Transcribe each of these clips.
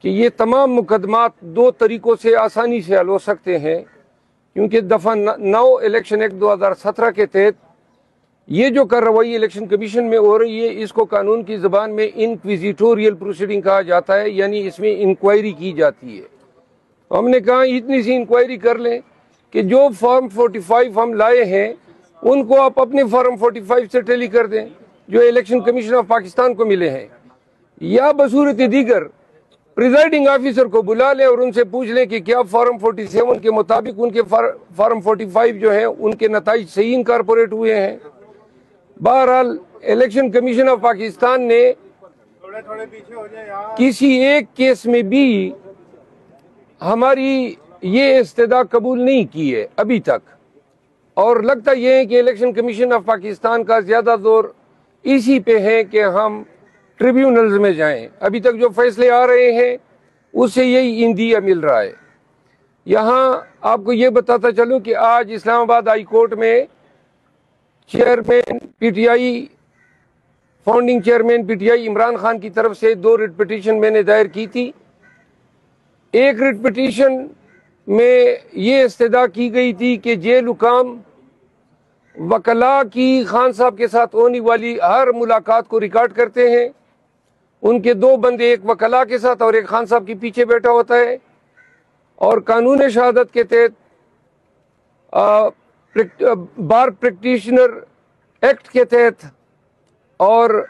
कि ये तमाम मुकदमात दो तरीक़ों से आसानी से हल हो सकते हैं, क्योंकि दफ़ा 9 इलेक्शन एक्ट 2017 के तहत ये जो कार्रवाई इलेक्शन कमीशन में हो रही है, इसको कानून की ज़बान में इंक्विजिटोरियल प्रोसीडिंग कहा जाता है, यानी इसमें इंक्वायरी की जाती है। तो हमने कहा इतनी सी इंक्वायरी कर लें कि जो फॉर्म 45 हम लाए हैं उनको आप अपने फॉर्म 45 से टैली कर दें जो इलेक्शन कमीशन ऑफ पाकिस्तान को मिले हैं, या बसूरत दीगर प्रिजाइडिंग ऑफिसर को बुला लें और उनसे पूछ लें कि क्या फॉर्म 47 के मुताबिक उनके फॉर्म 45 जो हैं उनके नताइज सही इनकारपोरेट हुए हैं। बहरहाल इलेक्शन कमीशन ऑफ पाकिस्तान ने किसी एक केस में भी हमारी ये इस्तदा कबूल नहीं की है अभी तक, और लगता यह है कि इलेक्शन कमीशन ऑफ पाकिस्तान का ज़्यादा जोर इसी पे है कि हम ट्रिब्यूनल्स में जाएं। अभी तक जो फैसले आ रहे हैं उससे यही इंदिया मिल रहा है। यहाँ आपको ये बताता चलूँ कि आज इस्लामाबाद हाई कोर्ट में chairman PTI, founding chairman PTI Imran Khan की तरफ से 2 रिट पिटीशन मैंने दायर की थी। एक रिट पिटीशन में ये इस्तदा की गई थी कि जेल हुकाम वकला की खान साहब के साथ होने वाली हर मुलाकात को रिकॉर्ड करते हैं। उनके 2 बंदे, एक वकला के साथ और एक खान साहब के पीछे बैठा होता है, और कानून शहादत के तहत बार प्रैक्टिशनर एक्ट के तहत और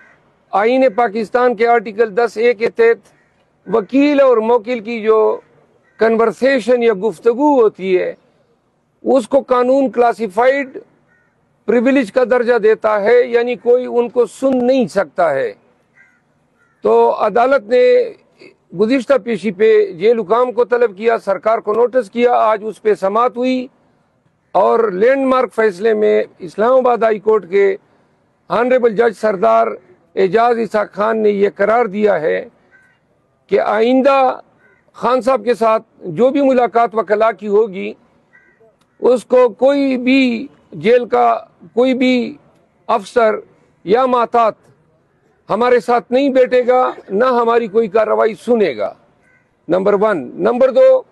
आईन पाकिस्तान के आर्टिकल 10A के तहत वकील और मौकिल की जो कन्वर्सेशन या गुफ्तगू होती है उसको कानून क्लासिफाइड प्रिविलेज का दर्जा देता है, यानी कोई उनको सुन नहीं सकता है। तो अदालत ने गुज़िश्ता पेशी पे जेल हुकाम को तलब किया, सरकार को नोटिस किया, आज उस पर समाअत हुई और लैंडमार्क फैसले में इस्लामाबाद हाई कोर्ट के ऑनरेबल जज सरदार एजाज इसाक खान ने यह करार दिया है कि आइंदा खान साहब के साथ जो भी मुलाकात वकला की होगी उसको कोई भी जेल का कोई भी अफसर या मातात हमारे साथ नहीं बैठेगा, ना हमारी कोई कार्रवाई सुनेगा, नंबर 1। नंबर 2,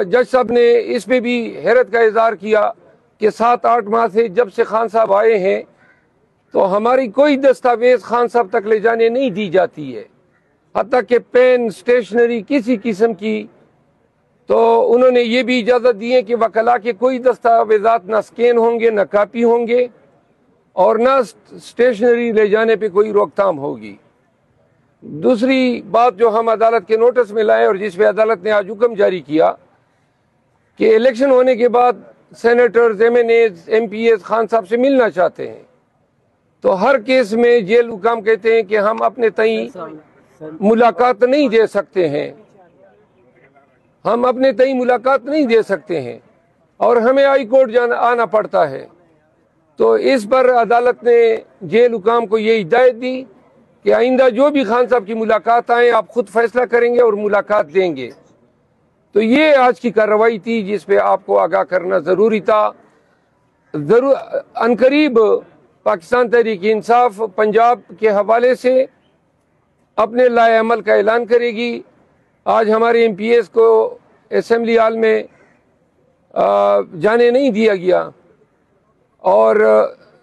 जज साहब ने इस पे भी हैरत का इजहार किया कि 7-8 माह से जब से खान साहब आए हैं तो हमारी कोई दस्तावेज खान साहब तक ले जाने नहीं दी जाती है, हत्ता कि पेन, स्टेशनरी किसी किस्म की। तो उन्होंने ये भी इजाज़त दी है कि वकला के कोई दस्तावेजात ना स्कैन होंगे, ना कापी होंगे, और ना स्टेशनरी ले जाने पे कोई रोकथाम होगी। दूसरी बात जो हम अदालत के नोटिस में लाए और जिस पे अदालत ने आज हुक्म जारी किया कि इलेक्शन होने के बाद सेनेटर्स, MNAs, MPs खान साहब से मिलना चाहते हैं, तो हर केस में जेल हुकाम कहते हैं कि हम अपने तई मुलाकात नहीं दे सकते हैं, हम अपने तई मुलाकात नहीं दे सकते हैं और हमें हाई कोर्ट आना पड़ता है। तो इस पर अदालत ने जेल हुकाम को ये हिदायत दी कि आइंदा जो भी खान साहब की मुलाकात आए आप खुद फैसला करेंगे और मुलाकात देंगे। तो ये आज की कार्रवाई थी जिस पे आपको आगाह करना ज़रूरी था। अनकरीब पाकिस्तान तहरीक इंसाफ पंजाब के हवाले से अपने लाए अमल का ऐलान करेगी। आज हमारे MPs को असेंबली हाल में जाने नहीं दिया गया, और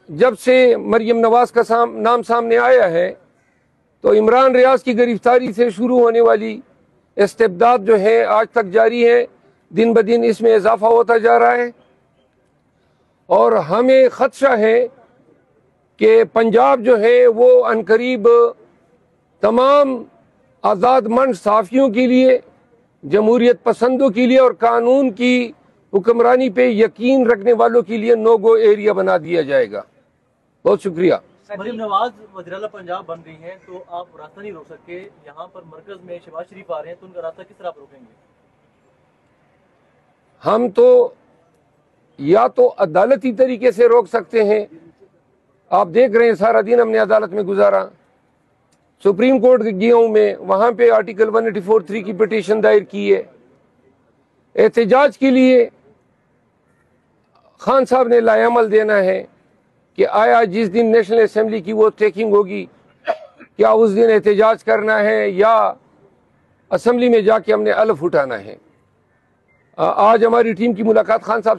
जब से मरियम नवाज का नाम सामने आया है तो इमरान रियाज की गिरफ्तारी से शुरू होने वाली इस्तेबदाद जो है आज तक जारी है, दिन ब दिन इसमें इजाफा होता जा रहा है, और हमें खदशा है कि पंजाब जो है वो अनकरीब तमाम आज़ादमंद सहाफ़ियों के लिए, जमहूरियत पसंदों के लिए और कानून की हुक्मरानी पे यकीन रखने वालों के लिए नो गो एरिया बना दिया जाएगा। बहुत शुक्रिया। मरियम नवाज वज़ीर-ए-आला पंजाब बन रही हैं तो आप रास्ता नहीं रोक सकते, यहाँ पर मरकज में शहबाज शरीफ आ रहे हैं तो उनका रास्ता किस तरह आप रोकेंगे? हम तो या तो अदालती तरीके से रोक सकते हैं, आप देख रहे हैं सारा दिन हमने अदालत में गुजारा, सुप्रीम कोर्ट गया हूँ मैं, वहाँ पे आर्टिकल 184(3) की पिटीशन दायर की है। एहतजाज के लिए खान साहब ने लाएअमल देना है कि आया जिस दिन नेशनल असेंबली की वो टेकिंग होगी क्या उस दिन एहतजाज करना है या असम्बली में जाके हमने अलफ उठाना है। आज हमारी टीम की मुलाकात खान साहब